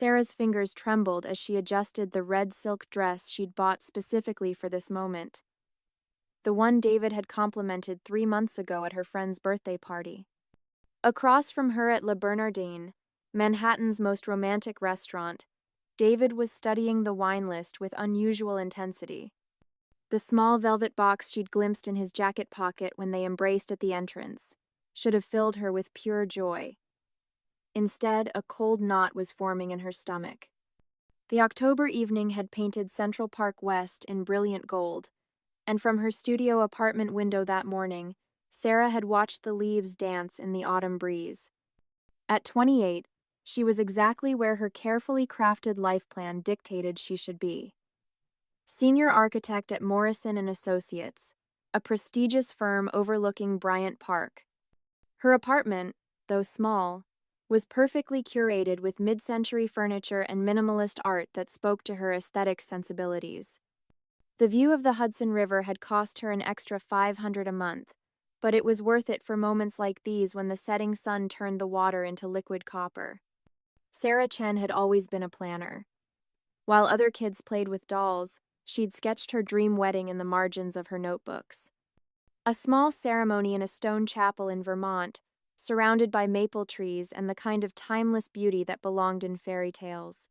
Sarah's fingers trembled as she adjusted the red silk dress she'd bought specifically for this moment, the one David had complimented 3 months ago at her friend's birthday party. Across from her at Le Bernardin, Manhattan's most romantic restaurant, David was studying the wine list with unusual intensity. The small velvet box she'd glimpsed in his jacket pocket when they embraced at the entrance should have filled her with pure joy. Instead, a cold knot was forming in her stomach. The October evening had painted Central Park West in brilliant gold, and from her studio apartment window that morning, Sarah had watched the leaves dance in the autumn breeze. At 28, she was exactly where her carefully crafted life plan dictated she should be. Senior architect at Morrison & Associates, a prestigious firm overlooking Bryant Park. Her apartment, though small, was perfectly curated with mid-century furniture and minimalist art that spoke to her aesthetic sensibilities. The view of the Hudson River had cost her an extra $500 a month, but it was worth it for moments like these when the setting sun turned the water into liquid copper. Sarah Chen had always been a planner. While other kids played with dolls, she'd sketched her dream wedding in the margins of her notebooks. A small ceremony in a stone chapel in Vermont, surrounded by maple trees and the kind of timeless beauty that belonged in fairy tales.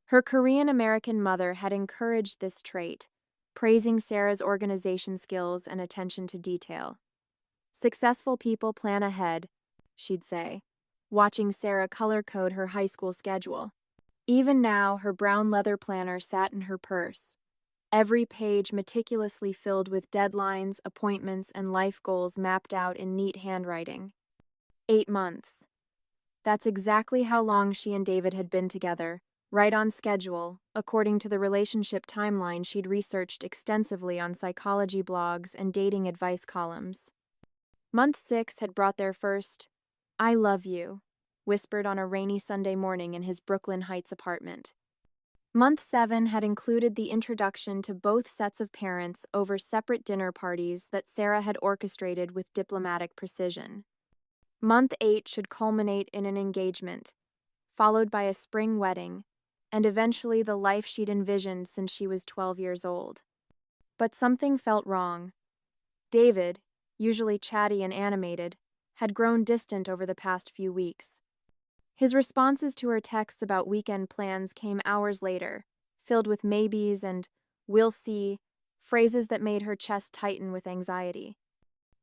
Her Korean-American mother had encouraged this trait, praising Sarah's organization skills and attention to detail. "Successful people plan ahead," she'd say, watching Sarah color-code her high school schedule. Even now, her brown leather planner sat in her purse, every page meticulously filled with deadlines, appointments, and life goals mapped out in neat handwriting. 8 months. That's exactly how long she and David had been together, right on schedule, according to the relationship timeline she'd researched extensively on psychology blogs and dating advice columns. Month 6 had brought their first, "I love you," whispered on a rainy Sunday morning in his Brooklyn Heights apartment. Month 7 had included the introduction to both sets of parents over separate dinner parties that Sarah had orchestrated with diplomatic precision. Month 8 should culminate in an engagement, followed by a spring wedding, and eventually the life she'd envisioned since she was 12 years old. But something felt wrong. David, usually chatty and animated, had grown distant over the past few weeks. His responses to her texts about weekend plans came hours later, filled with maybes and "we'll see," phrases that made her chest tighten with anxiety.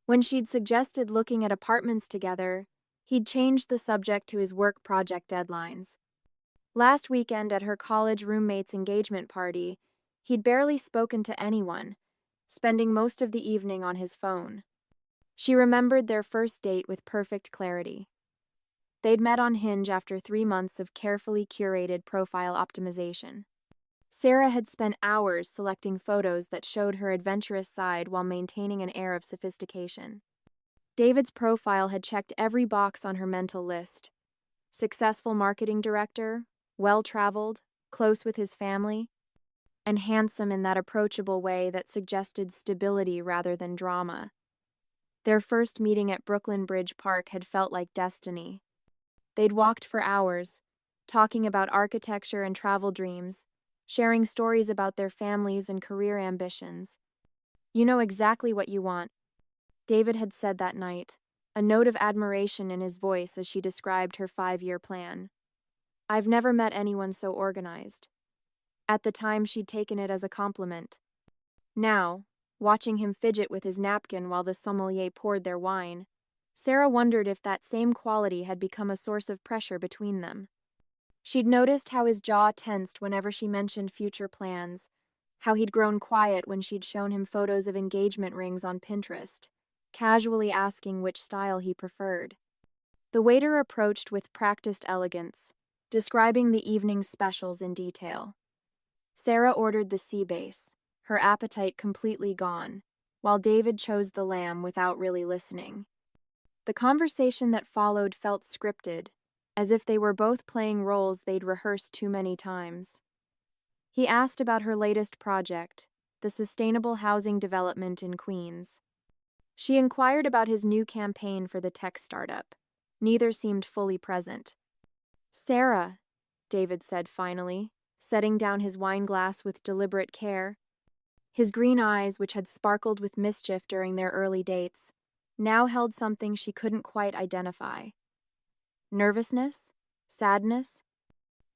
When she'd suggested looking at apartments together, he'd changed the subject to his work project deadlines. Last weekend at her college roommate's engagement party, he'd barely spoken to anyone, spending most of the evening on his phone. She remembered their first date with perfect clarity. They'd met on Hinge after 3 months of carefully curated profile optimization. Sarah had spent hours selecting photos that showed her adventurous side while maintaining an air of sophistication. David's profile had checked every box on her mental list. Successful marketing director, well-traveled, close with his family, and handsome in that approachable way that suggested stability rather than drama. Their first meeting at Brooklyn Bridge Park had felt like destiny. They'd walked for hours, talking about architecture and travel dreams, sharing stories about their families and career ambitions. "You know exactly what you want," David had said that night, a note of admiration in his voice as she described her 5-year plan. "I've never met anyone so organized." At the time, she'd taken it as a compliment. Now, watching him fidget with his napkin while the sommelier poured their wine, Sarah wondered if that same quality had become a source of pressure between them. She'd noticed how his jaw tensed whenever she mentioned future plans, how he'd grown quiet when she'd shown him photos of engagement rings on Pinterest, casually asking which style he preferred. The waiter approached with practiced elegance, describing the evening's specials in detail. Sarah ordered the sea bass, her appetite completely gone, while David chose the lamb without really listening. The conversation that followed felt scripted, as if they were both playing roles they'd rehearsed too many times. He asked about her latest project, the sustainable housing development in Queens. She inquired about his new campaign for the tech startup. Neither seemed fully present. "Sarah," David said finally, setting down his wine glass with deliberate care. His green eyes, which had sparkled with mischief during their early dates, now held something she couldn't quite identify. Nervousness? Sadness?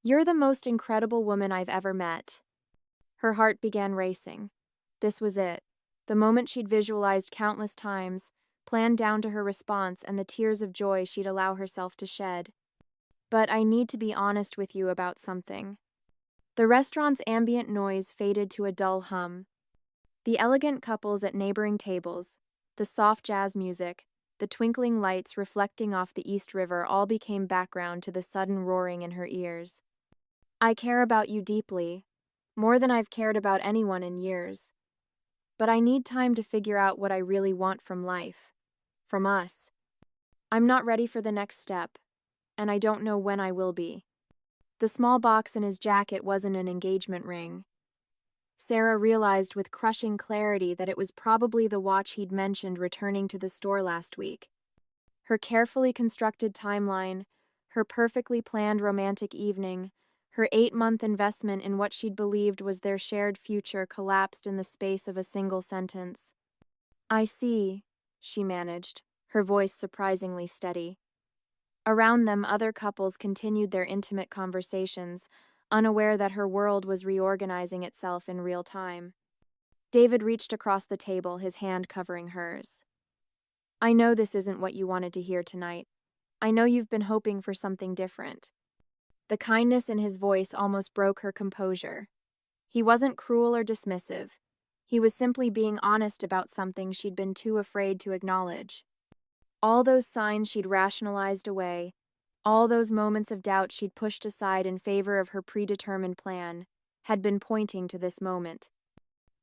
You're the most incredible woman I've ever met. Her heart began racing. This was it. The moment she'd visualized countless times, planned down to her response and the tears of joy she'd allow herself to shed. But I need to be honest with you about something. The restaurant's ambient noise faded to a dull hum. The elegant couples at neighboring tables, the soft jazz music, the twinkling lights reflecting off the East River all became background to the sudden roaring in her ears. I care about you deeply, more than I've cared about anyone in years. But I need time to figure out what I really want from life. From us. I'm not ready for the next step, and I don't know when I will be. The small box in his jacket wasn't an engagement ring. Sarah realized with crushing clarity that it was probably the watch he'd mentioned returning to the store last week. Her carefully constructed timeline, her perfectly planned romantic evening, her 8-month investment in what she'd believed was their shared future collapsed in the space of a single sentence. I see, she managed, her voice surprisingly steady. Around them, other couples continued their intimate conversations, unaware that her world was reorganizing itself in real time. David reached across the table, his hand covering hers. I know this isn't what you wanted to hear tonight. I know you've been hoping for something different. The kindness in his voice almost broke her composure. He wasn't cruel or dismissive. He was simply being honest about something she'd been too afraid to acknowledge. All those signs she'd rationalized away, all those moments of doubt she'd pushed aside in favor of her predetermined plan, had been pointing to this moment.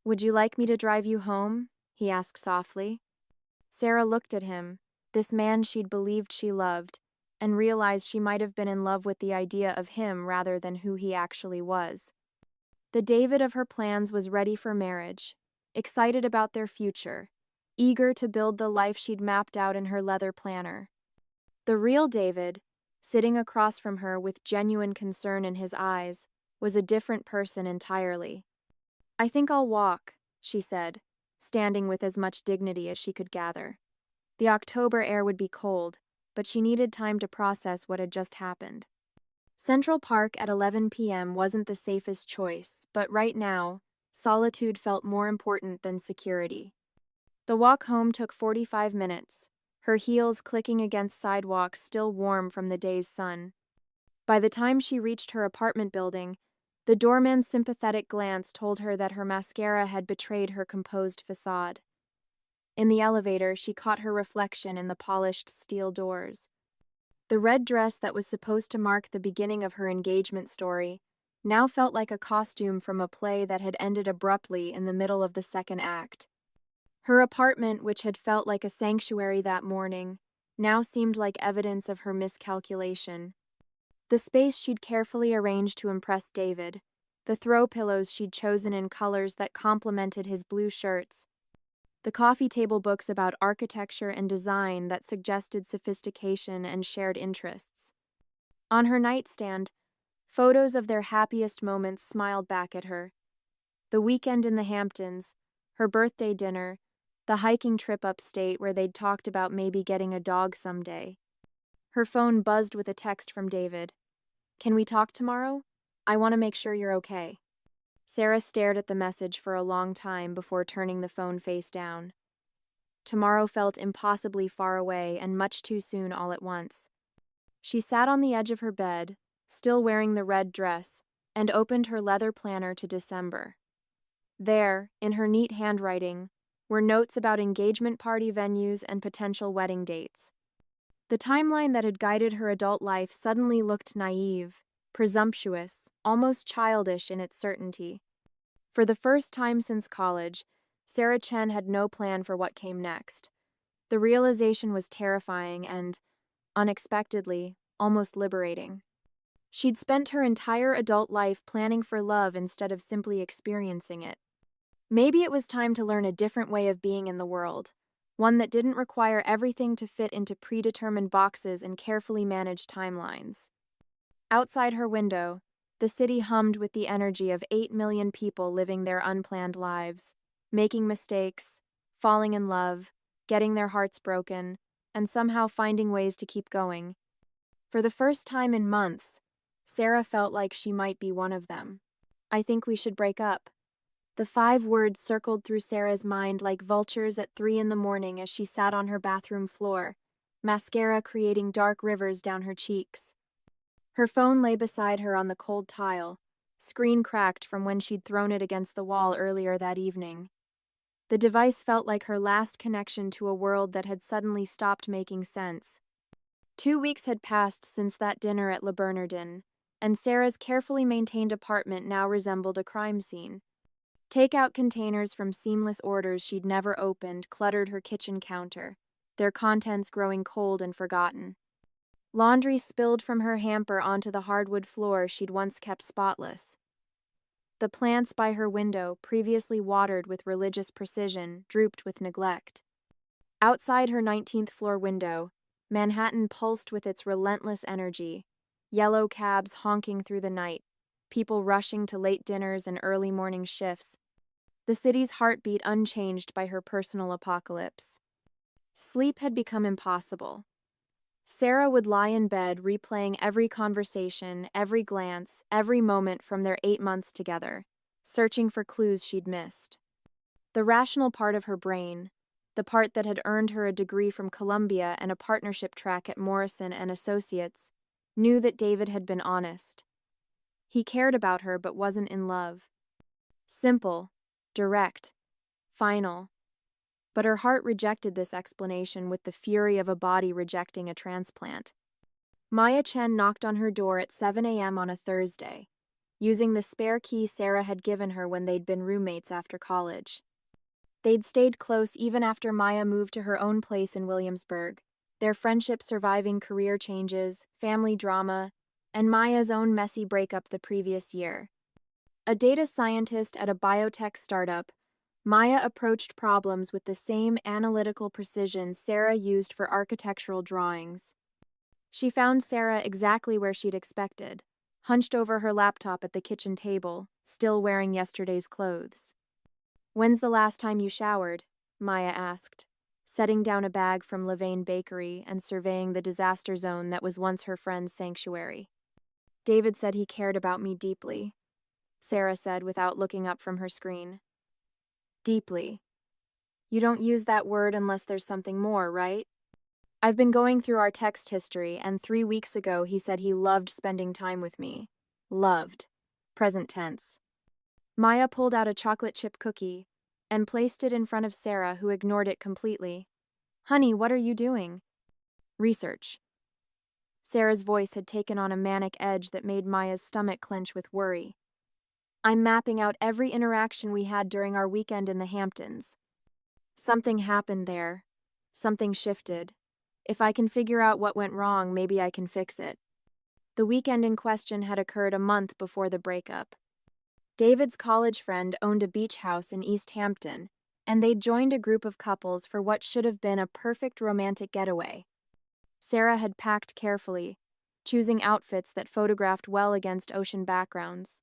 Would you like me to drive you home? He asked softly. Sarah looked at him, this man she'd believed she loved, and realized she might have been in love with the idea of him rather than who he actually was. The David of her plans was ready for marriage, excited about their future, eager to build the life she'd mapped out in her leather planner. The real David, sitting across from her with genuine concern in his eyes, was a different person entirely. I think I'll walk, she said, standing with as much dignity as she could gather. The October air would be cold, but she needed time to process what had just happened. Central Park at 11 p.m. wasn't the safest choice, but right now, solitude felt more important than security. The walk home took 45 minutes, her heels clicking against sidewalks still warm from the day's sun. By the time she reached her apartment building, the doorman's sympathetic glance told her that her mascara had betrayed her composed facade. In the elevator, she caught her reflection in the polished steel doors. The red dress that was supposed to mark the beginning of her engagement story now felt like a costume from a play that had ended abruptly in the middle of the second act. Her apartment, which had felt like a sanctuary that morning, now seemed like evidence of her miscalculation. The space she'd carefully arranged to impress David, the throw pillows she'd chosen in colors that complemented his blue shirts, the coffee table books about architecture and design that suggested sophistication and shared interests. On her nightstand, photos of their happiest moments smiled back at her. The weekend in the Hamptons, her birthday dinner, the hiking trip upstate where they'd talked about maybe getting a dog someday. Her phone buzzed with a text from David. Can we talk tomorrow? I want to make sure you're okay. Sarah stared at the message for a long time before turning the phone face down. Tomorrow felt impossibly far away and much too soon all at once. She sat on the edge of her bed, still wearing the red dress, and opened her leather planner to December. There, in her neat handwriting, were notes about engagement party venues and potential wedding dates. The timeline that had guided her adult life suddenly looked naive, presumptuous, almost childish in its certainty. For the first time since college, Sarah Chen had no plan for what came next. The realization was terrifying and, unexpectedly, almost liberating. She'd spent her entire adult life planning for love instead of simply experiencing it. Maybe it was time to learn a different way of being in the world, one that didn't require everything to fit into predetermined boxes and carefully managed timelines. Outside her window, The city hummed with the energy of 8 million people living their unplanned lives, making mistakes, falling in love, getting their hearts broken, and somehow finding ways to keep going. For the first time in months, Sarah felt like she might be one of them. I think we should break up. The 5 words circled through Sarah's mind like vultures at 3 in the morning as she sat on her bathroom floor, mascara creating dark rivers down her cheeks. Her phone lay beside her on the cold tile, screen cracked from when she'd thrown it against the wall earlier that evening. The device felt like her last connection to a world that had suddenly stopped making sense. 2 weeks had passed since that dinner at Le Bernardin, and Sarah's carefully maintained apartment now resembled a crime scene. Takeout containers from seamless orders she'd never opened cluttered her kitchen counter, their contents growing cold and forgotten. Laundry spilled from her hamper onto the hardwood floor she'd once kept spotless. The plants by her window, previously watered with religious precision, drooped with neglect. Outside her 19th floor window, Manhattan pulsed with its relentless energy, yellow cabs honking through the night, people rushing to late dinners and early morning shifts, the city's heartbeat unchanged by her personal apocalypse. Sleep had become impossible. Sarah would lie in bed replaying every conversation, every glance, every moment from their 8 months together, searching for clues she'd missed. The rational part of her brain, the part that had earned her a degree from Columbia and a partnership track at Morrison and Associates, knew that David had been honest. He cared about her but wasn't in love. Simple, direct, final. But her heart rejected this explanation with the fury of a body rejecting a transplant. Maya Chen knocked on her door at 7 a.m. on a Thursday, using the spare key Sarah had given her when they'd been roommates after college. They'd stayed close even after Maya moved to her own place in Williamsburg, their friendship surviving career changes, family drama, and Maya's own messy breakup the previous year. A data scientist at a biotech startup, Maya approached problems with the same analytical precision Sarah used for architectural drawings. She found Sarah exactly where she'd expected, hunched over her laptop at the kitchen table, still wearing yesterday's clothes. "When's the last time you showered?" Maya asked, setting down a bag from Levain Bakery and surveying the disaster zone that was once her friend's sanctuary. "David said he cared about me deeply," Sarah said without looking up from her screen. "Deeply. You don't use that word unless there's something more, right? I've been going through our text history, and 3 weeks ago he said he loved spending time with me. Loved. Present tense." Maya pulled out a chocolate chip cookie and placed it in front of Sarah, who ignored it completely. "Honey, what are you doing?" "Research." Sarah's voice had taken on a manic edge that made Maya's stomach clench with worry. "I'm mapping out every interaction we had during our weekend in the Hamptons. Something happened there. Something shifted. If I can figure out what went wrong, maybe I can fix it." The weekend in question had occurred a month before the breakup. David's college friend owned a beach house in East Hampton, and they'd joined a group of couples for what should have been a perfect romantic getaway. Sarah had packed carefully, choosing outfits that photographed well against ocean backgrounds,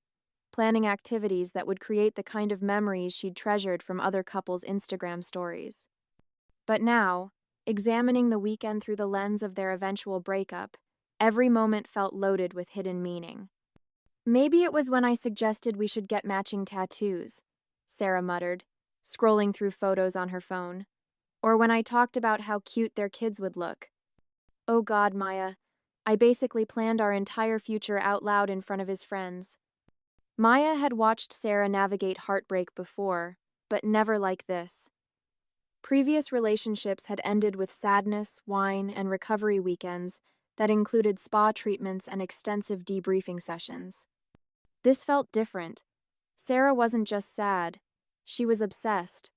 planning activities that would create the kind of memories she'd treasured from other couples' Instagram stories. But now, examining the weekend through the lens of their eventual breakup, every moment felt loaded with hidden meaning. "Maybe it was when I suggested we should get matching tattoos," Sarah muttered, scrolling through photos on her phone. "Or when I talked about how cute their kids would look. Oh God, Maya, I basically planned our entire future out loud in front of his friends." Maya had watched Sarah navigate heartbreak before, but never like this. Previous relationships had ended with sadness, wine, and recovery weekends that included spa treatments and extensive debriefing sessions. This felt different. Sarah wasn't just sad, she was obsessed.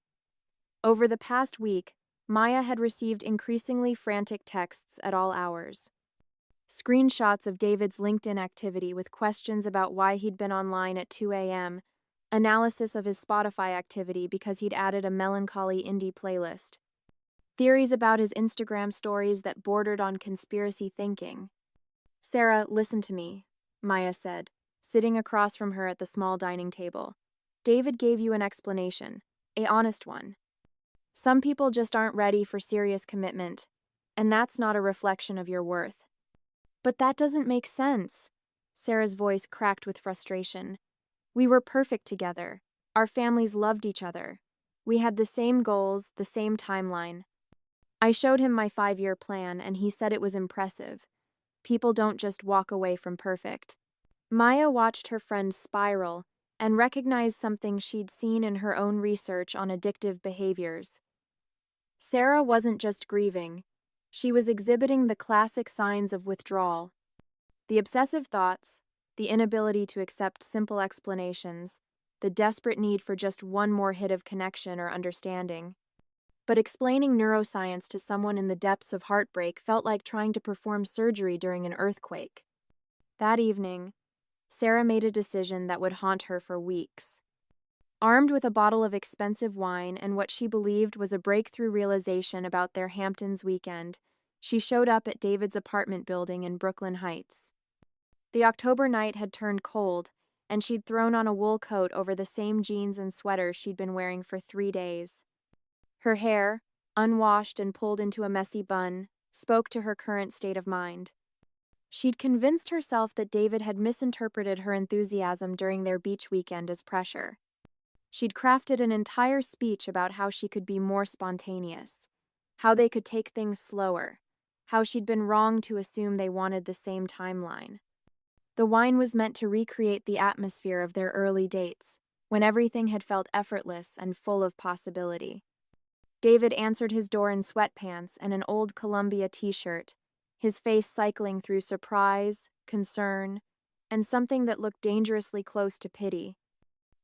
Over the past week, Maya had received increasingly frantic texts at all hours. Screenshots of David's LinkedIn activity with questions about why he'd been online at 2 a.m., analysis of his Spotify activity because he'd added a melancholy indie playlist, theories about his Instagram stories that bordered on conspiracy thinking. "Sarah, listen to me," Maya said, sitting across from her at the small dining table. David gave you an explanation, an honest one. Some people just aren't ready for serious commitment, and that's not a reflection of your worth. But that doesn't make sense. Sarah's voice cracked with frustration. We were perfect together. Our families loved each other. We had the same goals, the same timeline. I showed him my 5-year plan, and he said it was impressive. People don't just walk away from perfect. Maya watched her friend spiral and recognized something she'd seen in her own research on addictive behaviors. Sarah wasn't just grieving. She was exhibiting the classic signs of withdrawal. The obsessive thoughts, the inability to accept simple explanations, the desperate need for just one more hit of connection or understanding. But explaining neuroscience to someone in the depths of heartbreak felt like trying to perform surgery during an earthquake. That evening, Sarah made a decision that would haunt her for weeks. Armed with a bottle of expensive wine and what she believed was a breakthrough realization about their Hamptons weekend, she showed up at David's apartment building in Brooklyn Heights. The October night had turned cold, and she'd thrown on a wool coat over the same jeans and sweater she'd been wearing for 3 days. Her hair, unwashed and pulled into a messy bun, spoke to her current state of mind. She'd convinced herself that David had misinterpreted her enthusiasm during their beach weekend as pressure. She'd crafted an entire speech about how she could be more spontaneous, how they could take things slower, how she'd been wrong to assume they wanted the same timeline. The wine was meant to recreate the atmosphere of their early dates, when everything had felt effortless and full of possibility. David answered his door in sweatpants and an old Columbia t-shirt, his face cycling through surprise, concern, and something that looked dangerously close to pity.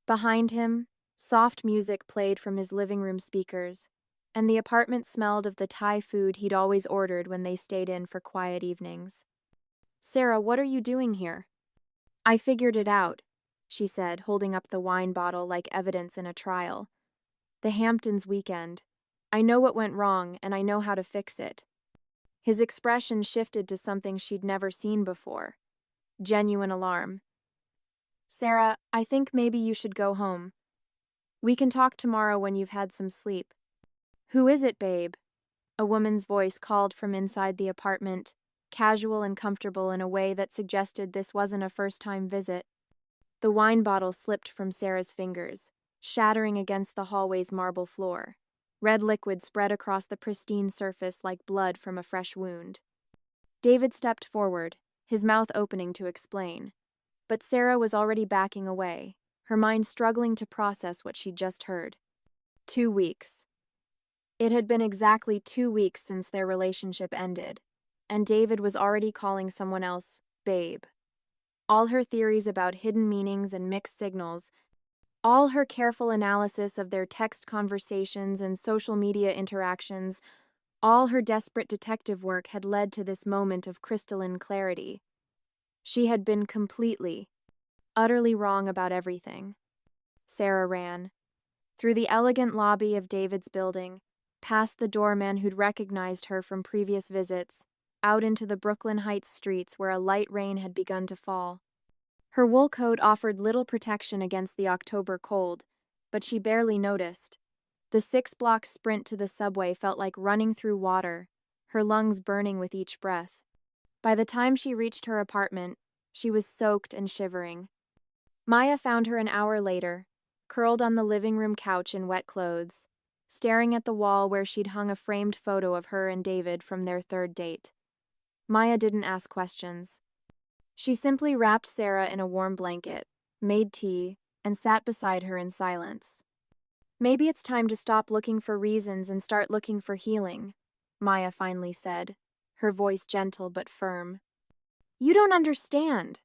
Behind him, soft music played from his living room speakers, and the apartment smelled of the Thai food he'd always ordered when they stayed in for quiet evenings. "Sarah, what are you doing here?" "I figured it out," she said, holding up the wine bottle like evidence in a trial. "The Hamptons weekend. I know what went wrong, and I know how to fix it." His expression shifted to something she'd never seen before. Genuine alarm. "Sarah, I think maybe you should go home. We can talk tomorrow when you've had some sleep." "Who is it, babe?" A woman's voice called from inside the apartment, casual and comfortable in a way that suggested this wasn't a first-time visit. The wine bottle slipped from Sarah's fingers, shattering against the hallway's marble floor. Red liquid spread across the pristine surface like blood from a fresh wound. David stepped forward, his mouth opening to explain. But Sarah was already backing away, her mind struggling to process what she'd just heard. 2 weeks. It had been exactly 2 weeks since their relationship ended, and David was already calling someone else babe. All her theories about hidden meanings and mixed signals, all her careful analysis of their text conversations and social media interactions, all her desperate detective work had led to this moment of crystalline clarity. She had been completely, utterly wrong about everything. Sarah ran. Through the elegant lobby of David's building, past the doorman who'd recognized her from previous visits, out into the Brooklyn Heights streets where a light rain had begun to fall. Her wool coat offered little protection against the October cold, but she barely noticed. The 6-block sprint to the subway felt like running through water, her lungs burning with each breath. By the time she reached her apartment, she was soaked and shivering. Maya found her an hour later, curled on the living room couch in wet clothes, staring at the wall where she'd hung a framed photo of her and David from their 3rd date. Maya didn't ask questions. She simply wrapped Sarah in a warm blanket, made tea, and sat beside her in silence. "Maybe it's time to stop looking for reasons and start looking for healing," Maya finally said, her voice gentle but firm. "You don't understand."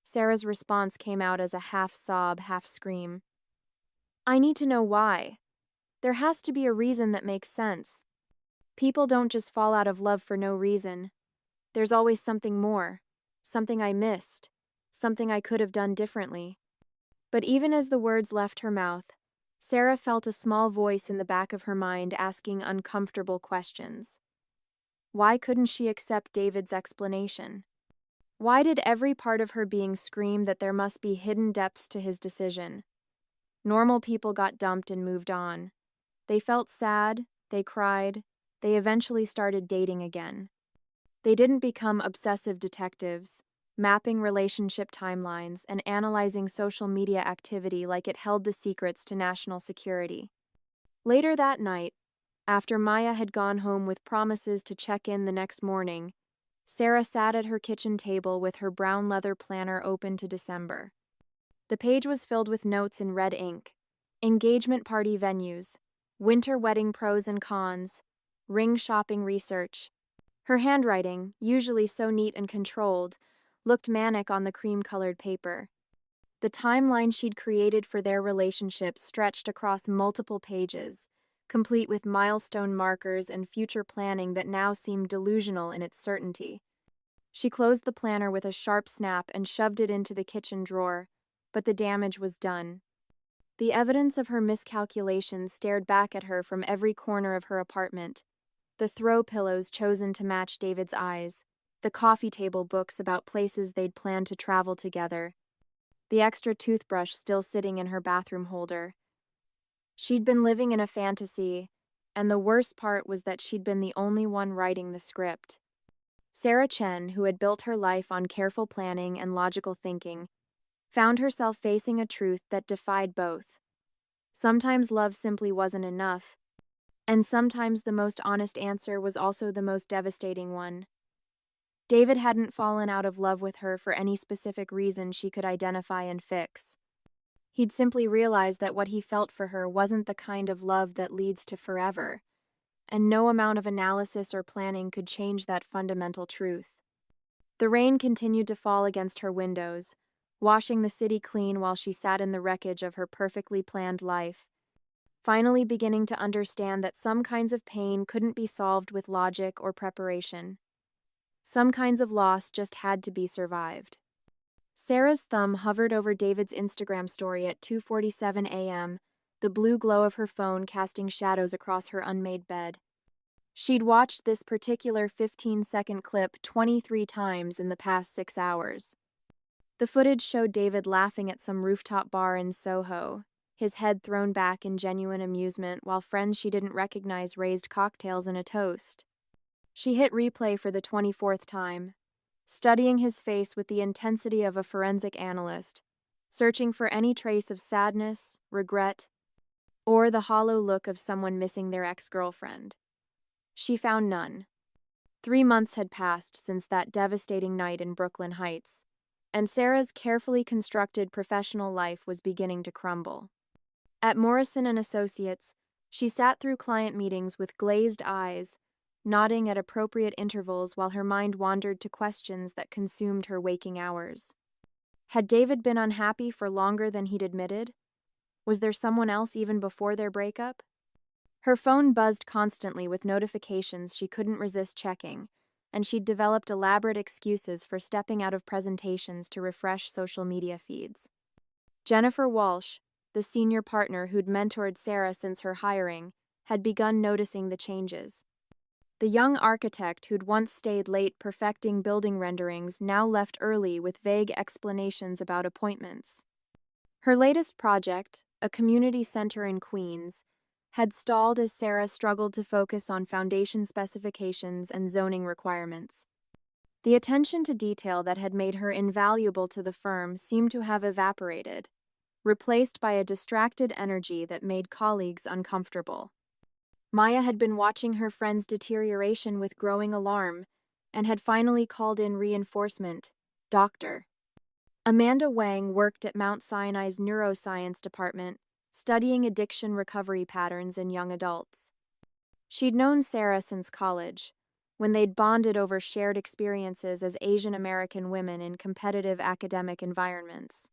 Sarah's response came out as a half-sob, half-scream. "I need to know why. There has to be a reason that makes sense. People don't just fall out of love for no reason. There's always something more, something I missed, something I could have done differently." But even as the words left her mouth, Sarah felt a small voice in the back of her mind asking uncomfortable questions. Why couldn't she accept David's explanation? Why did every part of her being scream that there must be hidden depths to his decision? Normal people got dumped and moved on. They felt sad, they cried, they eventually started dating again. They didn't become obsessive detectives, mapping relationship timelines and analyzing social media activity like it held the secrets to national security. Later that night, after Maya had gone home with promises to check in the next morning, Sarah sat at her kitchen table with her brown leather planner open to December. The page was filled with notes in red ink: engagement party venues, winter wedding pros and cons, ring shopping research. Her handwriting, usually so neat and controlled, looked manic on the cream-colored paper. The timeline she'd created for their relationship stretched across multiple pages, complete with milestone markers and future planning that now seemed delusional in its certainty. She closed the planner with a sharp snap and shoved it into the kitchen drawer, but the damage was done. The evidence of her miscalculations stared back at her from every corner of her apartment: the throw pillows chosen to match David's eyes, the coffee table books about places they'd planned to travel together, the extra toothbrush still sitting in her bathroom holder. She'd been living in a fantasy, and the worst part was that she'd been the only one writing the script. Sarah Chen, who had built her life on careful planning and logical thinking, found herself facing a truth that defied both. Sometimes love simply wasn't enough, and sometimes the most honest answer was also the most devastating one. David hadn't fallen out of love with her for any specific reason she could identify and fix. He'd simply realized that what he felt for her wasn't the kind of love that leads to forever, and no amount of analysis or planning could change that fundamental truth. The rain continued to fall against her windows, washing the city clean while she sat in the wreckage of her perfectly planned life, finally beginning to understand that some kinds of pain couldn't be solved with logic or preparation. Some kinds of loss just had to be survived. Sarah's thumb hovered over David's Instagram story at 2:47 a.m., the blue glow of her phone casting shadows across her unmade bed. She'd watched this particular 15-second clip 23 times in the past 6 hours. The footage showed David laughing at some rooftop bar in Soho, his head thrown back in genuine amusement while friends she didn't recognize raised cocktails and a toast. She hit replay for the 24th time, studying his face with the intensity of a forensic analyst, searching for any trace of sadness, regret, or the hollow look of someone missing their ex-girlfriend. She found none. 3 months had passed since that devastating night in Brooklyn Heights, and Sarah's carefully constructed professional life was beginning to crumble. At Morrison & Associates, she sat through client meetings with glazed eyes, nodding at appropriate intervals while her mind wandered to questions that consumed her waking hours. Had David been unhappy for longer than he'd admitted? Was there someone else even before their breakup? Her phone buzzed constantly with notifications she couldn't resist checking, and she'd developed elaborate excuses for stepping out of presentations to refresh social media feeds. Jennifer Walsh, the senior partner who'd mentored Sarah since her hiring, had begun noticing the changes. The young architect who'd once stayed late perfecting building renderings now left early with vague explanations about appointments. Her latest project, a community center in Queens, had stalled as Sarah struggled to focus on foundation specifications and zoning requirements. The attention to detail that had made her invaluable to the firm seemed to have evaporated, replaced by a distracted energy that made colleagues uncomfortable. Maya had been watching her friend's deterioration with growing alarm and had finally called in reinforcement: doctor. Amanda Wang worked at Mount Sinai's neuroscience department, studying addiction recovery patterns in young adults. She'd known Sarah since college, when they'd bonded over shared experiences as Asian American women in competitive academic environments.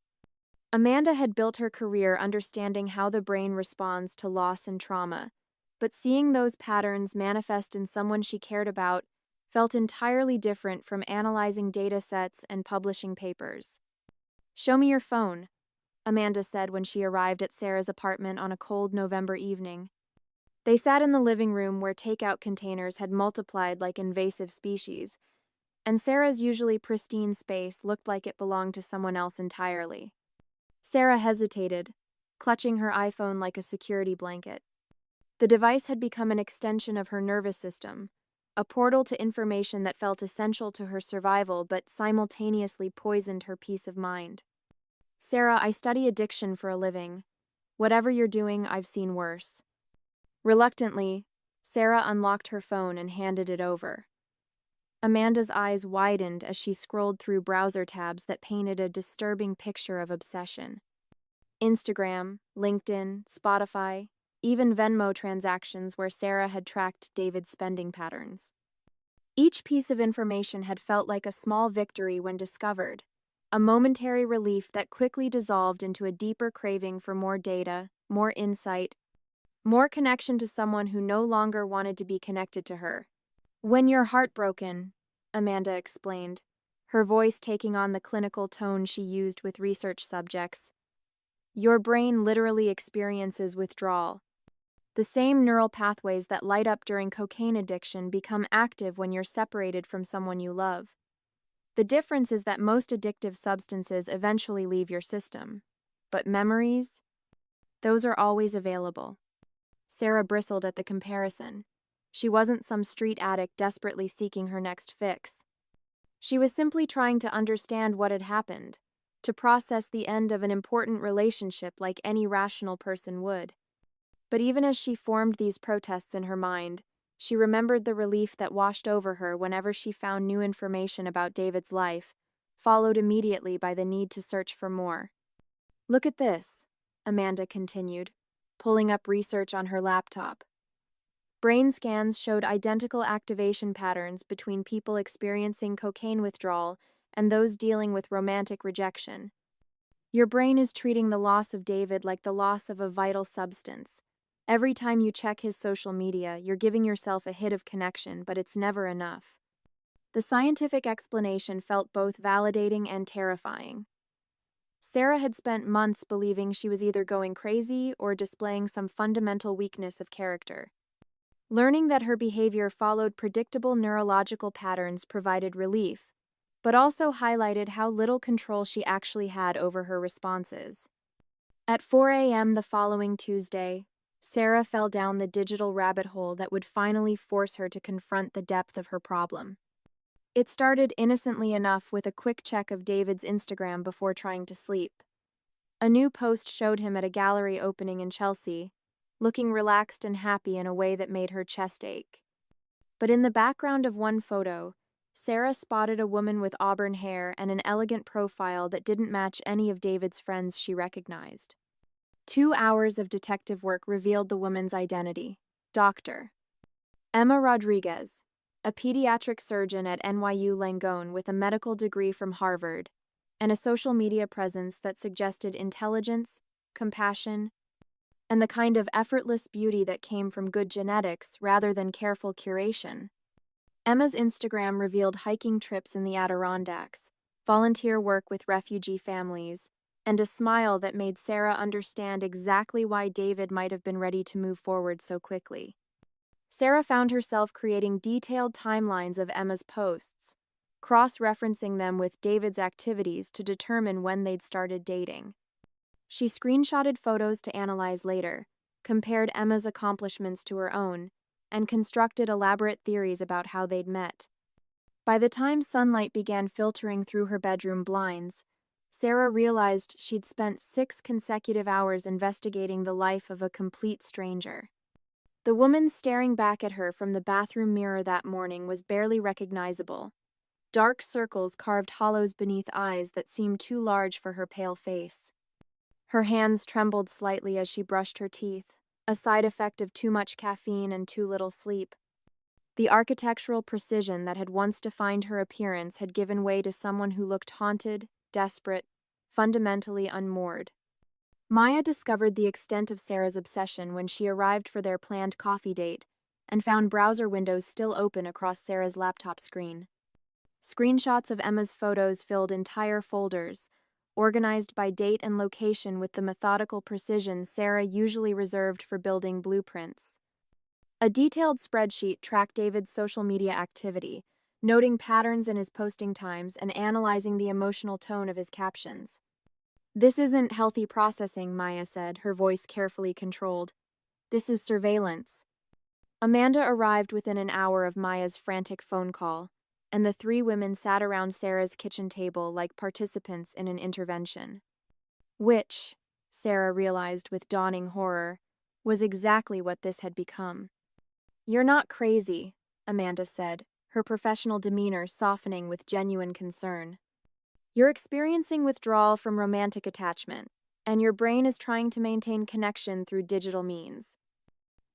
Amanda had built her career understanding how the brain responds to loss and trauma, but seeing those patterns manifest in someone she cared about felt entirely different from analyzing data sets and publishing papers. "Show me your phone," Amanda said when she arrived at Sarah's apartment on a cold November evening. They sat in the living room where takeout containers had multiplied like invasive species, and Sarah's usually pristine space looked like it belonged to someone else entirely. Sarah hesitated, clutching her iPhone like a security blanket. The device had become an extension of her nervous system, a portal to information that felt essential to her survival but simultaneously poisoned her peace of mind. "Sarah, I study addiction for a living. Whatever you're doing, I've seen worse." Reluctantly, Sarah unlocked her phone and handed it over. Amanda's eyes widened as she scrolled through browser tabs that painted a disturbing picture of obsession. Instagram, LinkedIn, Spotify, even Venmo transactions where Sarah had tracked David's spending patterns. Each piece of information had felt like a small victory when discovered, a momentary relief that quickly dissolved into a deeper craving for more data, more insight, more connection to someone who no longer wanted to be connected to her. "When you're heartbroken," Amanda explained, her voice taking on the clinical tone she used with research subjects, "your brain literally experiences withdrawal. The same neural pathways that light up during cocaine addiction become active when you're separated from someone you love. The difference is that most addictive substances eventually leave your system. But memories? Those are always available." Sarah bristled at the comparison. She wasn't some street addict desperately seeking her next fix. She was simply trying to understand what had happened, to process the end of an important relationship like any rational person would. But even as she formed these protests in her mind, she remembered the relief that washed over her whenever she found new information about David's life, followed immediately by the need to search for more. "Look at this," Amanda continued, pulling up research on her laptop. Brain scans showed identical activation patterns between people experiencing cocaine withdrawal and those dealing with romantic rejection. "Your brain is treating the loss of David like the loss of a vital substance. Every time you check his social media, you're giving yourself a hit of connection, but it's never enough." The scientific explanation felt both validating and terrifying. Sarah had spent months believing she was either going crazy or displaying some fundamental weakness of character. Learning that her behavior followed predictable neurological patterns provided relief, but also highlighted how little control she actually had over her responses. At 4 a.m. the following Tuesday, Sarah fell down the digital rabbit hole that would finally force her to confront the depth of her problem. It started innocently enough with a quick check of David's Instagram before trying to sleep. A new post showed him at a gallery opening in Chelsea, looking relaxed and happy in a way that made her chest ache. But in the background of one photo, Sarah spotted a woman with auburn hair and an elegant profile that didn't match any of David's friends she recognized. 2 hours of detective work revealed the woman's identity: Dr. Emma Rodriguez, a pediatric surgeon at NYU Langone with a medical degree from Harvard, and a social media presence that suggested intelligence, compassion, and the kind of effortless beauty that came from good genetics rather than careful curation. Emma's Instagram revealed hiking trips in the Adirondacks, volunteer work with refugee families, and a smile that made Sarah understand exactly why David might have been ready to move forward so quickly. Sarah found herself creating detailed timelines of Emma's posts, cross-referencing them with David's activities to determine when they'd started dating. She screenshotted photos to analyze later, compared Emma's accomplishments to her own, and constructed elaborate theories about how they'd met. By the time sunlight began filtering through her bedroom blinds, Sarah realized she'd spent 6 consecutive hours investigating the life of a complete stranger. The woman staring back at her from the bathroom mirror that morning was barely recognizable. Dark circles carved hollows beneath eyes that seemed too large for her pale face. Her hands trembled slightly as she brushed her teeth, a side effect of too much caffeine and too little sleep. The architectural precision that had once defined her appearance had given way to someone who looked haunted, desperate, fundamentally unmoored. Maya discovered the extent of Sarah's obsession when she arrived for their planned coffee date and found browser windows still open across Sarah's laptop screen. Screenshots of Emma's photos filled entire folders, organized by date and location with the methodical precision Sarah usually reserved for building blueprints. A detailed spreadsheet tracked David's social media activity, noting patterns in his posting times and analyzing the emotional tone of his captions. "This isn't healthy processing," Maya said, her voice carefully controlled. "This is surveillance." Amanda arrived within an hour of Maya's frantic phone call, and the three women sat around Sarah's kitchen table like participants in an intervention. Which, Sarah realized with dawning horror, was exactly what this had become. "You're not crazy," Amanda said, her professional demeanor softening with genuine concern. "You're experiencing withdrawal from romantic attachment, and your brain is trying to maintain connection through digital means.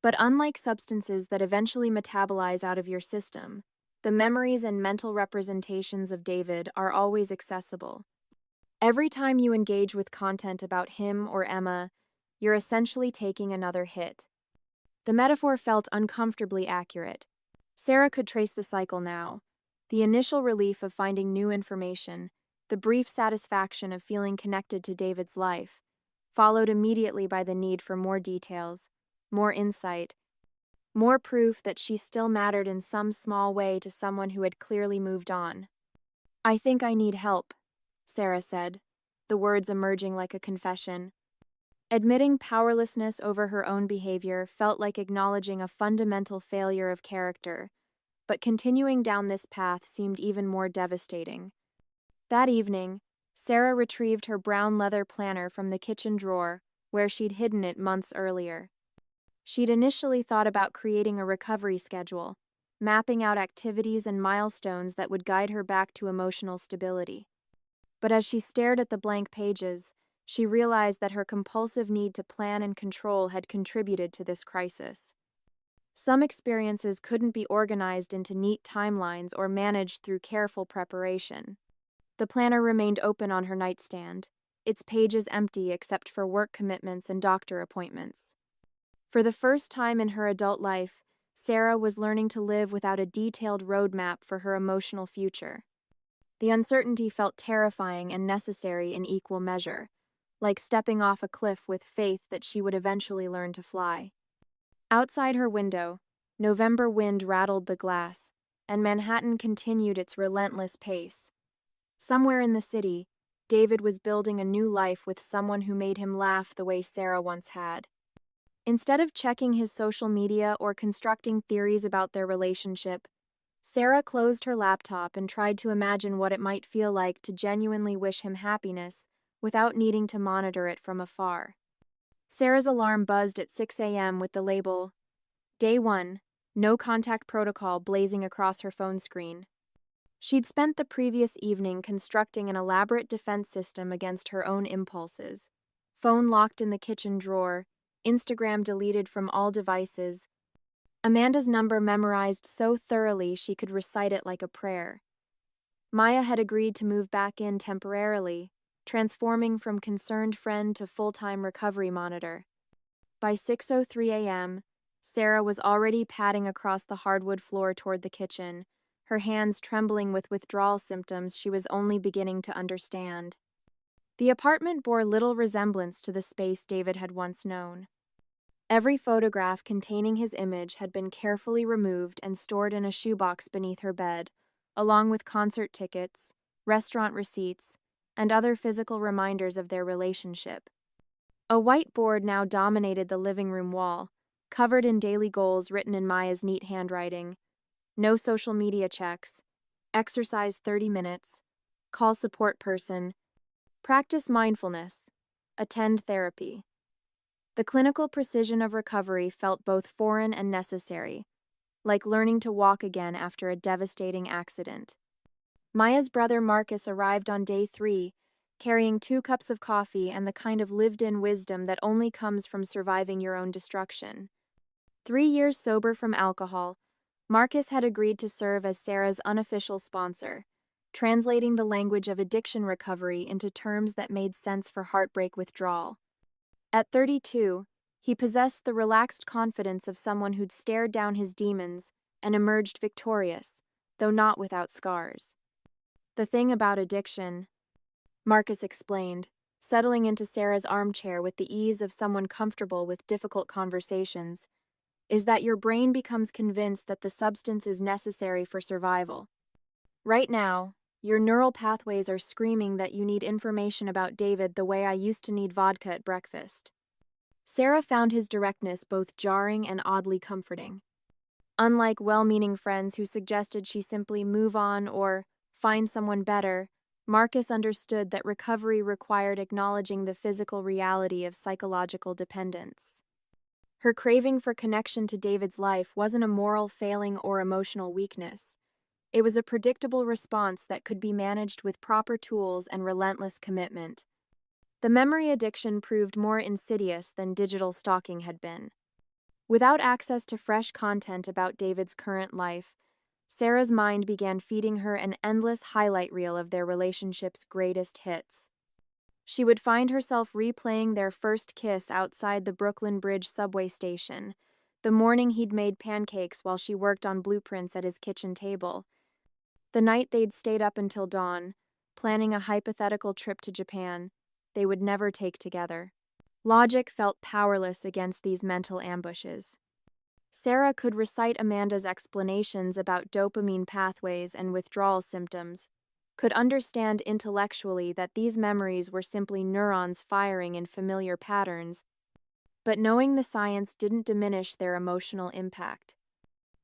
But unlike substances that eventually metabolize out of your system, the memories and mental representations of David are always accessible. Every time you engage with content about him or Emma, you're essentially taking another hit." The metaphor felt uncomfortably accurate. Sarah could trace the cycle now. The initial relief of finding new information, the brief satisfaction of feeling connected to David's life, followed immediately by the need for more details, more insight, more proof that she still mattered in some small way to someone who had clearly moved on. "I think I need help," Sarah said, the words emerging like a confession. Admitting powerlessness over her own behavior felt like acknowledging a fundamental failure of character, but continuing down this path seemed even more devastating. That evening, Sarah retrieved her brown leather planner from the kitchen drawer, where she'd hidden it months earlier. She'd initially thought about creating a recovery schedule, mapping out activities and milestones that would guide her back to emotional stability. But as she stared at the blank pages, she realized that her compulsive need to plan and control had contributed to this crisis. Some experiences couldn't be organized into neat timelines or managed through careful preparation. The planner remained open on her nightstand, its pages empty except for work commitments and doctor appointments. For the first time in her adult life, Sarah was learning to live without a detailed roadmap for her emotional future. The uncertainty felt terrifying and necessary in equal measure, like stepping off a cliff with faith that she would eventually learn to fly. Outside her window, November wind rattled the glass, and Manhattan continued its relentless pace. Somewhere in the city, David was building a new life with someone who made him laugh the way Sarah once had. Instead of checking his social media or constructing theories about their relationship, Sarah closed her laptop and tried to imagine what it might feel like to genuinely wish him happiness without needing to monitor it from afar. Sarah's alarm buzzed at 6 a.m. with the label, "Day 1, No Contact Protocol," blazing across her phone screen. She'd spent the previous evening constructing an elaborate defense system against her own impulses. Phone locked in the kitchen drawer, Instagram deleted from all devices, Amanda's number memorized so thoroughly she could recite it like a prayer. Maya had agreed to move back in temporarily, transforming from concerned friend to full-time recovery monitor. By 6:03 a.m., Sarah was already padding across the hardwood floor toward the kitchen, her hands trembling with withdrawal symptoms she was only beginning to understand. The apartment bore little resemblance to the space David had once known. Every photograph containing his image had been carefully removed and stored in a shoebox beneath her bed, along with concert tickets, restaurant receipts, and other physical reminders of their relationship. A whiteboard now dominated the living room wall, covered in daily goals written in Maya's neat handwriting. No social media checks, exercise 30 minutes, call support person, practice mindfulness, attend therapy. The clinical precision of recovery felt both foreign and necessary, like learning to walk again after a devastating accident. Maya's brother Marcus arrived on day 3, carrying 2 cups of coffee and the kind of lived-in wisdom that only comes from surviving your own destruction. 3 years sober from alcohol, Marcus had agreed to serve as Sarah's unofficial sponsor, translating the language of addiction recovery into terms that made sense for heartbreak withdrawal. At 32, he possessed the relaxed confidence of someone who'd stared down his demons and emerged victorious, though not without scars. "The thing about addiction," Marcus explained, settling into Sarah's armchair with the ease of someone comfortable with difficult conversations, "is that your brain becomes convinced that the substance is necessary for survival. Right now, your neural pathways are screaming that you need information about David the way I used to need vodka at breakfast. Sarah found his directness both jarring and oddly comforting. Unlike well-meaning friends who suggested she simply move on or find someone better, Marcus understood that recovery required acknowledging the physical reality of psychological dependence. Her craving for connection to David's life wasn't a moral failing or emotional weakness. It was a predictable response that could be managed with proper tools and relentless commitment. The memory addiction proved more insidious than digital stalking had been. Without access to fresh content about David's current life, Sarah's mind began feeding her an endless highlight reel of their relationship's greatest hits. She would find herself replaying their first kiss outside the Brooklyn Bridge subway station, the morning he'd made pancakes while she worked on blueprints at his kitchen table, the night they'd stayed up until dawn, planning a hypothetical trip to Japan they would never take together. Logic felt powerless against these mental ambushes. Sarah could recite Amanda's explanations about dopamine pathways and withdrawal symptoms, could understand intellectually that these memories were simply neurons firing in familiar patterns, but knowing the science didn't diminish their emotional impact.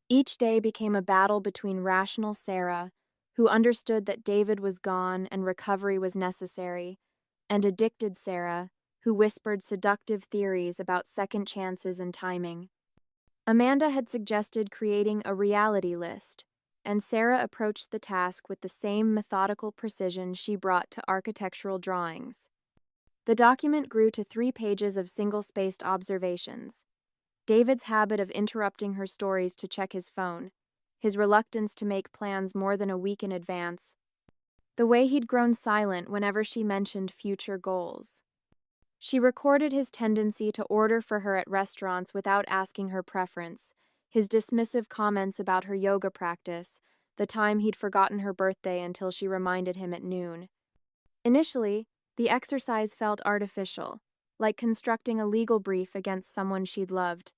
Each day became a battle between rational Sarah, who understood that David was gone and recovery was necessary, and addicted Sarah, who whispered seductive theories about second chances and timing. Amanda had suggested creating a reality list, and Sarah approached the task with the same methodical precision she brought to architectural drawings. The document grew to 3 pages of single-spaced observations. David's habit of interrupting her stories to check his phone, his reluctance to make plans more than a week in advance, the way he'd grown silent whenever she mentioned future goals. She recorded his tendency to order for her at restaurants without asking her preference, his dismissive comments about her yoga practice, the time he'd forgotten her birthday until she reminded him at noon. Initially, the exercise felt artificial, like constructing a legal brief against someone she'd loved.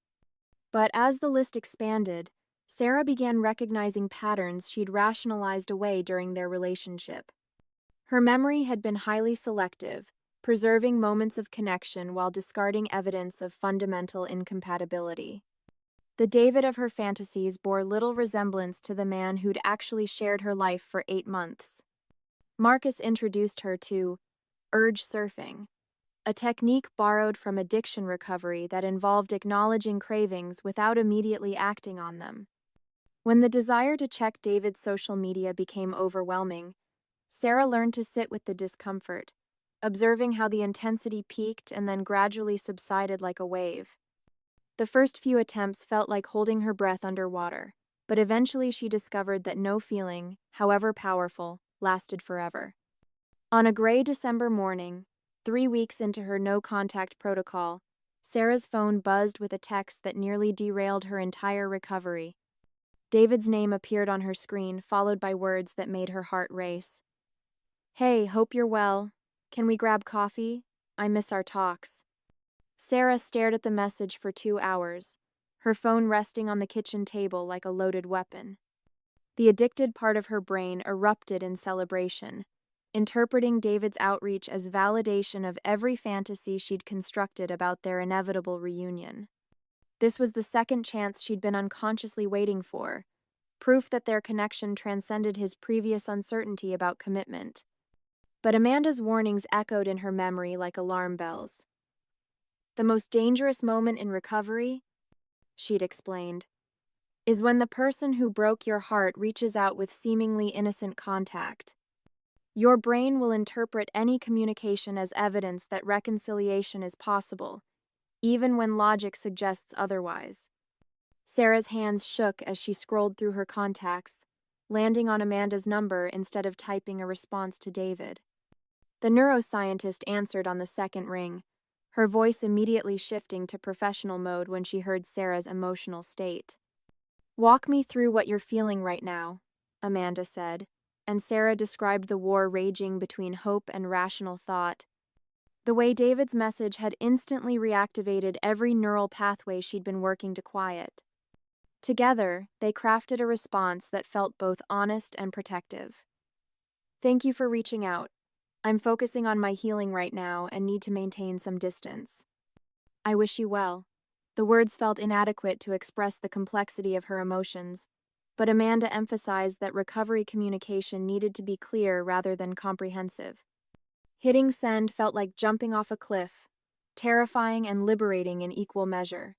But as the list expanded, Sarah began recognizing patterns she'd rationalized away during their relationship. Her memory had been highly selective, preserving moments of connection while discarding evidence of fundamental incompatibility. The David of her fantasies bore little resemblance to the man who'd actually shared her life for 8 months. Marcus introduced her to urge surfing, a technique borrowed from addiction recovery that involved acknowledging cravings without immediately acting on them. When the desire to check David's social media became overwhelming, Sarah learned to sit with the discomfort, observing how the intensity peaked and then gradually subsided like a wave. The first few attempts felt like holding her breath underwater, but eventually she discovered that no feeling, however powerful, lasted forever. On a gray December morning, 3 weeks into her no-contact protocol, Sarah's phone buzzed with a text that nearly derailed her entire recovery. David's name appeared on her screen, followed by words that made her heart race. "Hey, hope you're well. Can we grab coffee? I miss our talks." Sarah stared at the message for 2 hours, her phone resting on the kitchen table like a loaded weapon. The addicted part of her brain erupted in celebration, interpreting David's outreach as validation of every fantasy she'd constructed about their inevitable reunion. This was the second chance she'd been unconsciously waiting for, proof that their connection transcended his previous uncertainty about commitment. But Amanda's warnings echoed in her memory like alarm bells. "The most dangerous moment in recovery," she'd explained, "is when the person who broke your heart reaches out with seemingly innocent contact. Your brain will interpret any communication as evidence that reconciliation is possible, even when logic suggests otherwise." Sarah's hands shook as she scrolled through her contacts, landing on Amanda's number instead of typing a response to David. The neuroscientist answered on the second ring, her voice immediately shifting to professional mode when she heard Sarah's emotional state. "Walk me through what you're feeling right now," Amanda said, and Sarah described the war raging between hope and rational thought. The way David's message had instantly reactivated every neural pathway she'd been working to quiet. Together, they crafted a response that felt both honest and protective. "Thank you for reaching out. I'm focusing on my healing right now and need to maintain some distance. I wish you well." The words felt inadequate to express the complexity of her emotions, but Amanda emphasized that recovery communication needed to be clear rather than comprehensive. Hitting send felt like jumping off a cliff, terrifying and liberating in equal measure.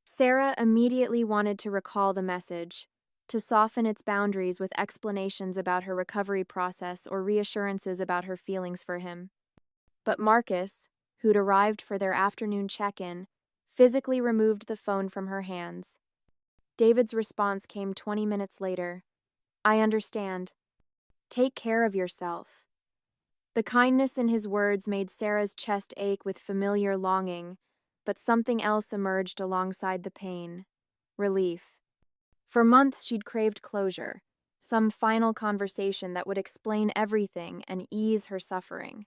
Sarah immediately wanted to recall the message, to soften its boundaries with explanations about her recovery process or reassurances about her feelings for him. But Marcus, who'd arrived for their afternoon check-in, physically removed the phone from her hands. David's response came 20 minutes later. "I understand. Take care of yourself." The kindness in his words made Sarah's chest ache with familiar longing, but something else emerged alongside the pain: relief. For months she'd craved closure, some final conversation that would explain everything and ease her suffering.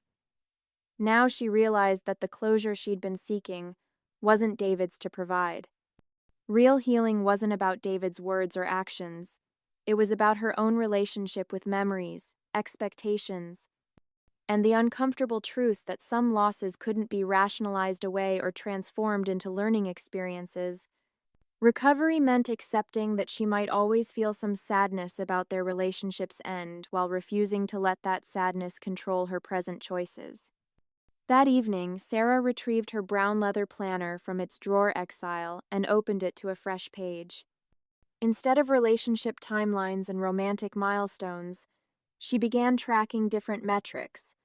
Now she realized that the closure she'd been seeking wasn't David's to provide. Real healing wasn't about David's words or actions. It was about her own relationship with memories, expectations, and the uncomfortable truth that some losses couldn't be rationalized away or transformed into learning experiences. Recovery meant accepting that she might always feel some sadness about their relationship's end while refusing to let that sadness control her present choices. That evening, Sarah retrieved her brown leather planner from its drawer exile and opened it to a fresh page. Instead of relationship timelines and romantic milestones, she began tracking different metrics: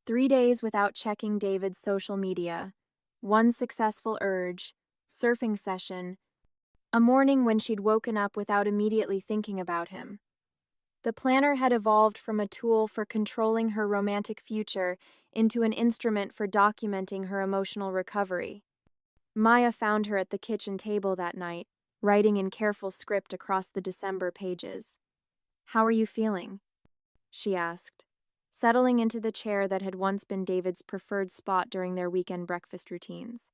3 days without checking David's social media, 1 successful urge, surfing session, a morning when she'd woken up without immediately thinking about him. The planner had evolved from a tool for controlling her romantic future into an instrument for documenting her emotional recovery. Maya found her at the kitchen table that night, writing in careful script across the December pages. "How are you feeling?" she asked, settling into the chair that had once been David's preferred spot during their weekend breakfast routines.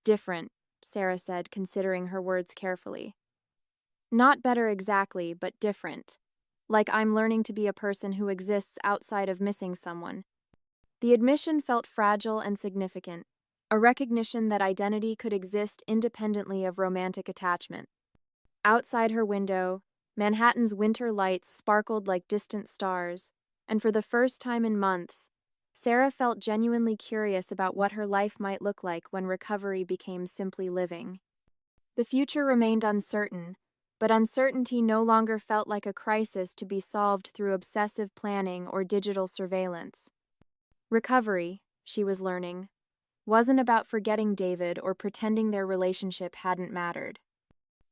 "Different," Sarah said, considering her words carefully. "Not better exactly, but different. Like I'm learning to be a person who exists outside of missing someone." The admission felt fragile and significant, a recognition that identity could exist independently of romantic attachment. Outside her window, Manhattan's winter lights sparkled like distant stars, and for the first time in months, Sarah felt genuinely curious about what her life might look like when recovery became simply living. The future remained uncertain, but uncertainty no longer felt like a crisis to be solved through obsessive planning or digital surveillance. Recovery, she was learning, wasn't about forgetting David or pretending their relationship hadn't mattered.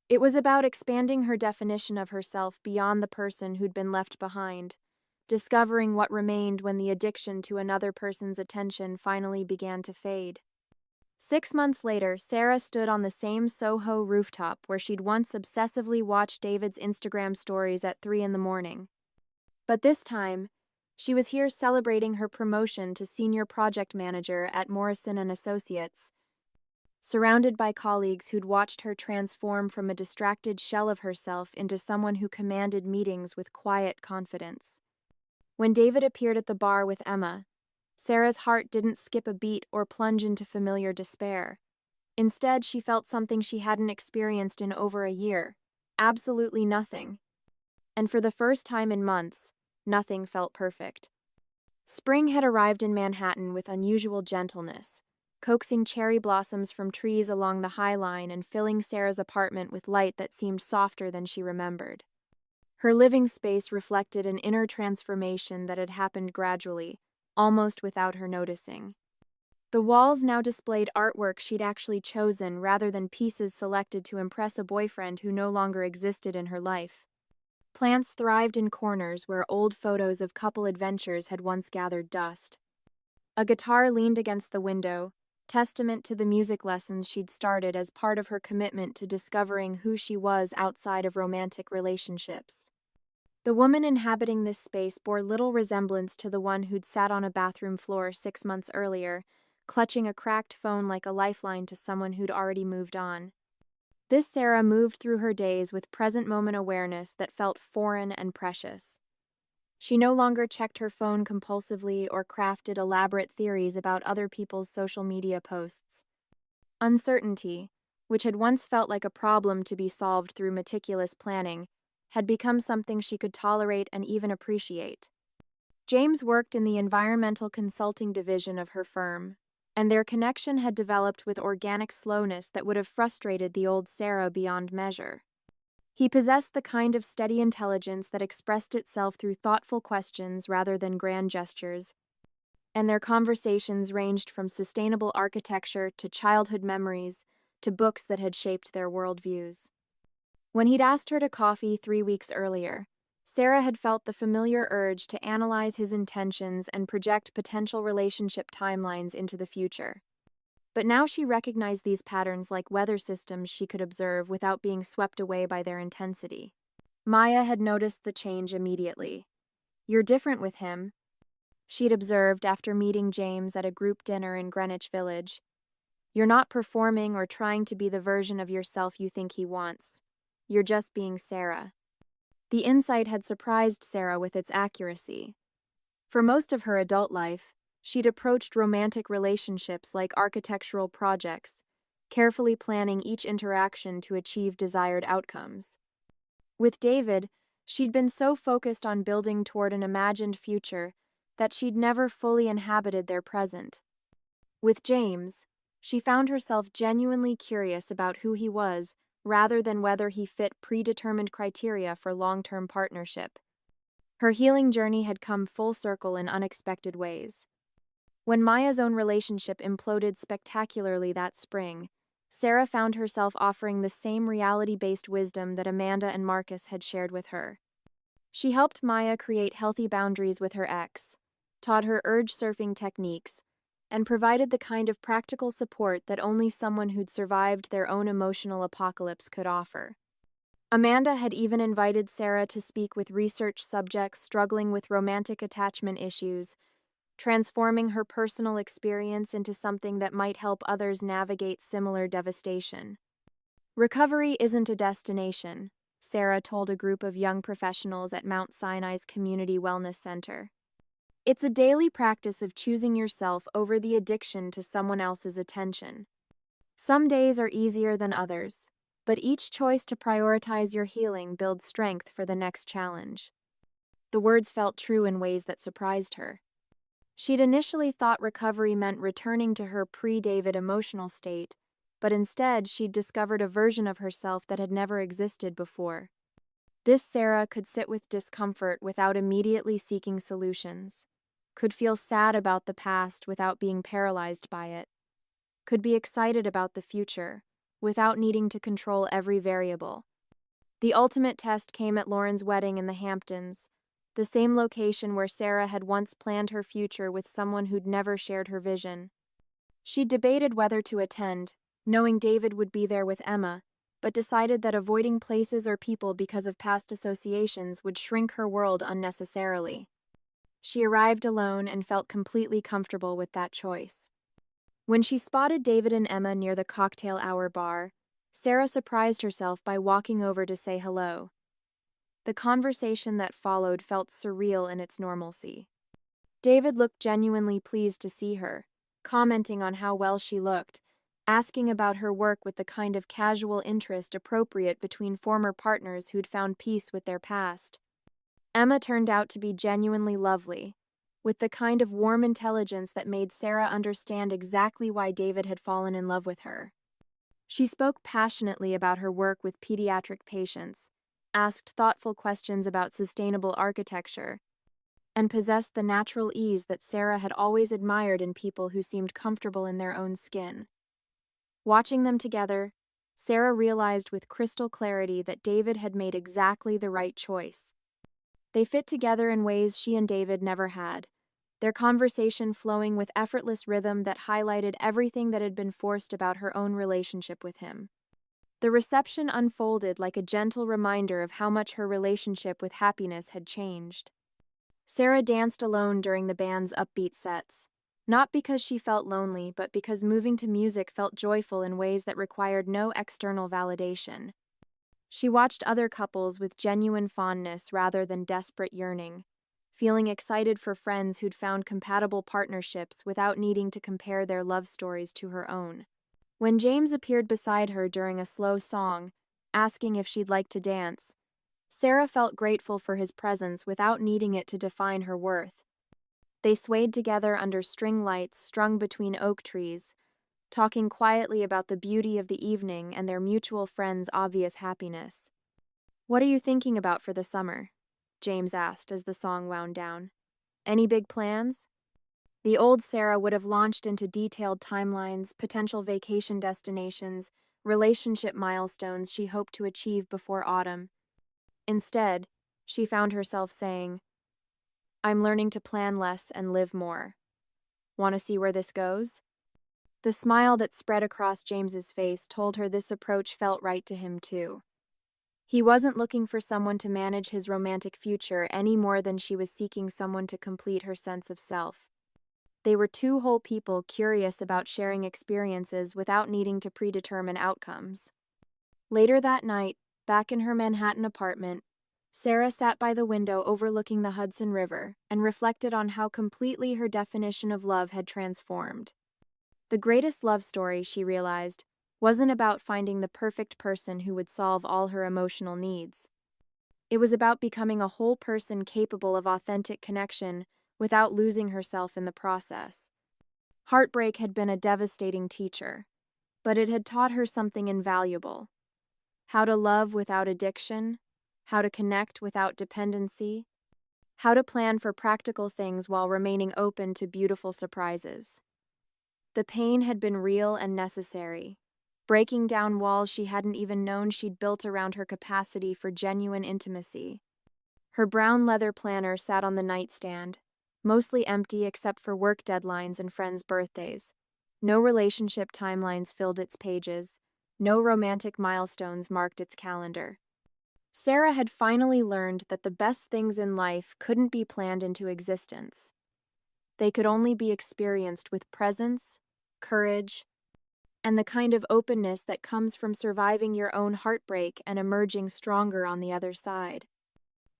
It was about expanding her definition of herself beyond the person who'd been left behind, discovering what remained when the addiction to another person's attention finally began to fade. 6 months later, Sarah stood on the same Soho rooftop where she'd once obsessively watched David's Instagram stories at 3 in the morning. But this time, she was here celebrating her promotion to senior project manager at Morrison & Associates, surrounded by colleagues who'd watched her transform from a distracted shell of herself into someone who commanded meetings with quiet confidence. When David appeared at the bar with Emma, Sarah's heart didn't skip a beat or plunge into familiar despair. Instead, she felt something she hadn't experienced in over a year: absolutely nothing. And for the first time in months, nothing felt perfect. Spring had arrived in Manhattan with unusual gentleness, coaxing cherry blossoms from trees along the High Line and filling Sarah's apartment with light that seemed softer than she remembered. Her living space reflected an inner transformation that had happened gradually, almost without her noticing. The walls now displayed artwork she'd actually chosen rather than pieces selected to impress a boyfriend who no longer existed in her life. Plants thrived in corners where old photos of couple adventures had once gathered dust. A guitar leaned against the window, testament to the music lessons she'd started as part of her commitment to discovering who she was outside of romantic relationships. The woman inhabiting this space bore little resemblance to the one who'd sat on a bathroom floor 6 months earlier, clutching a cracked phone like a lifeline to someone who'd already moved on. This Sarah moved through her days with present moment awareness that felt foreign and precious. She no longer checked her phone compulsively or crafted elaborate theories about other people's social media posts. Uncertainty, which had once felt like a problem to be solved through meticulous planning, had become something she could tolerate and even appreciate. James worked in the environmental consulting division of her firm, and their connection had developed with organic slowness that would have frustrated the old Sarah beyond measure. He possessed the kind of steady intelligence that expressed itself through thoughtful questions rather than grand gestures, and their conversations ranged from sustainable architecture to childhood memories to books that had shaped their worldviews. When he'd asked her to coffee 3 weeks earlier, Sarah had felt the familiar urge to analyze his intentions and project potential relationship timelines into the future. But now she recognized these patterns like weather systems she could observe without being swept away by their intensity. Maya had noticed the change immediately. "You're different with him," she'd observed after meeting James at a group dinner in Greenwich Village. "You're not performing or trying to be the version of yourself you think he wants. You're just being Sarah." The insight had surprised Sarah with its accuracy. For most of her adult life, she'd approached romantic relationships like architectural projects, carefully planning each interaction to achieve desired outcomes. With David, she'd been so focused on building toward an imagined future that she'd never fully inhabited their present. With James, she found herself genuinely curious about who he was rather than whether he fit predetermined criteria for long-term partnership. Her healing journey had come full circle in unexpected ways. When Maya's own relationship imploded spectacularly that spring, Sarah found herself offering the same reality-based wisdom that Amanda and Marcus had shared with her. She helped Maya create healthy boundaries with her ex, taught her urge surfing techniques, and provided the kind of practical support that only someone who'd survived their own emotional apocalypse could offer. Amanda had even invited Sarah to speak with research subjects struggling with romantic attachment issues, transforming her personal experience into something that might help others navigate similar devastation. "Recovery isn't a destination," Sarah told a group of young professionals at Mount Sinai's Community Wellness Center. "It's a daily practice of choosing yourself over the addiction to someone else's attention. Some days are easier than others, but each choice to prioritize your healing builds strength for the next challenge." The words felt true in ways that surprised her. She'd initially thought recovery meant returning to her pre-David emotional state, but instead she'd discovered a version of herself that had never existed before. This Sarah could sit with discomfort without immediately seeking solutions, could feel sad about the past without being paralyzed by it, could be excited about the future without needing to control every variable. The ultimate test came at Lauren's wedding in the Hamptons, the same location where Sarah had once planned her future with someone who'd never shared her vision. She debated whether to attend, knowing David would be there with Emma, but decided that avoiding places or people because of past associations would shrink her world unnecessarily. She arrived alone and felt completely comfortable with that choice. When she spotted David and Emma near the cocktail hour bar, Sarah surprised herself by walking over to say hello. The conversation that followed felt surreal in its normalcy. David looked genuinely pleased to see her, commenting on how well she looked, asking about her work with the kind of casual interest appropriate between former partners who'd found peace with their past. Emma turned out to be genuinely lovely, with the kind of warm intelligence that made Sarah understand exactly why David had fallen in love with her. She spoke passionately about her work with pediatric patients, asked thoughtful questions about sustainable architecture, and possessed the natural ease that Sarah had always admired in people who seemed comfortable in their own skin. Watching them together, Sarah realized with crystal clarity that David had made exactly the right choice. They fit together in ways she and David never had, their conversation flowing with effortless rhythm that highlighted everything that had been forced about her own relationship with him. The reception unfolded like a gentle reminder of how much her relationship with happiness had changed. Sarah danced alone during the band's upbeat sets, Not because she felt lonely, but because moving to music felt joyful in ways that required no external validation. She watched other couples with genuine fondness rather than desperate yearning, feeling excited for friends who'd found compatible partnerships without needing to compare their love stories to her own. When James appeared beside her during a slow song, asking if she'd like to dance, Sarah felt grateful for his presence without needing it to define her worth. They swayed together under string lights strung between oak trees, talking quietly about the beauty of the evening and their mutual friends' obvious happiness. "What are you thinking about for the summer?" James asked as the song wound down. "Any big plans?" The old Sarah would have launched into detailed timelines, potential vacation destinations, relationship milestones she hoped to achieve before autumn. Instead, she found herself saying, "I'm learning to plan less and live more. Want to see where this goes?" The smile that spread across James's face told her this approach felt right to him too. He wasn't looking for someone to manage his romantic future any more than she was seeking someone to complete her sense of self. They were two whole people curious about sharing experiences without needing to predetermine outcomes. Later that night, back in her Manhattan apartment, Sarah sat by the window overlooking the Hudson River and reflected on how completely her definition of love had transformed. The greatest love story, she realized, wasn't about finding the perfect person who would solve all her emotional needs. It was about becoming a whole person capable of authentic connection without losing herself in the process. Heartbreak had been a devastating teacher, but it had taught her something invaluable: how to love without addiction, how to connect without dependency, how to plan for practical things while remaining open to beautiful surprises. The pain had been real and necessary, breaking down walls she hadn't even known she'd built around her capacity for genuine intimacy. Her brown leather planner sat on the nightstand, mostly empty except for work deadlines and friends' birthdays. No relationship timelines filled its pages, no romantic milestones marked its calendar. Sarah had finally learned that the best things in life couldn't be planned into existence. They could only be experienced with presence, courage, and the kind of openness that comes from surviving your own heartbreak and emerging stronger on the other side.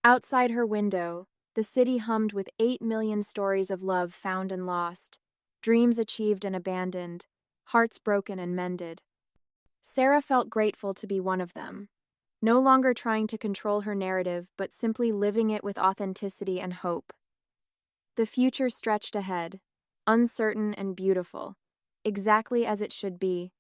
Outside her window, the city hummed with 8 million stories of love found and lost, dreams achieved and abandoned, hearts broken and mended. Sarah felt grateful to be one of them, no longer trying to control her narrative but simply living it with authenticity and hope. The future stretched ahead, uncertain and beautiful, exactly as it should be,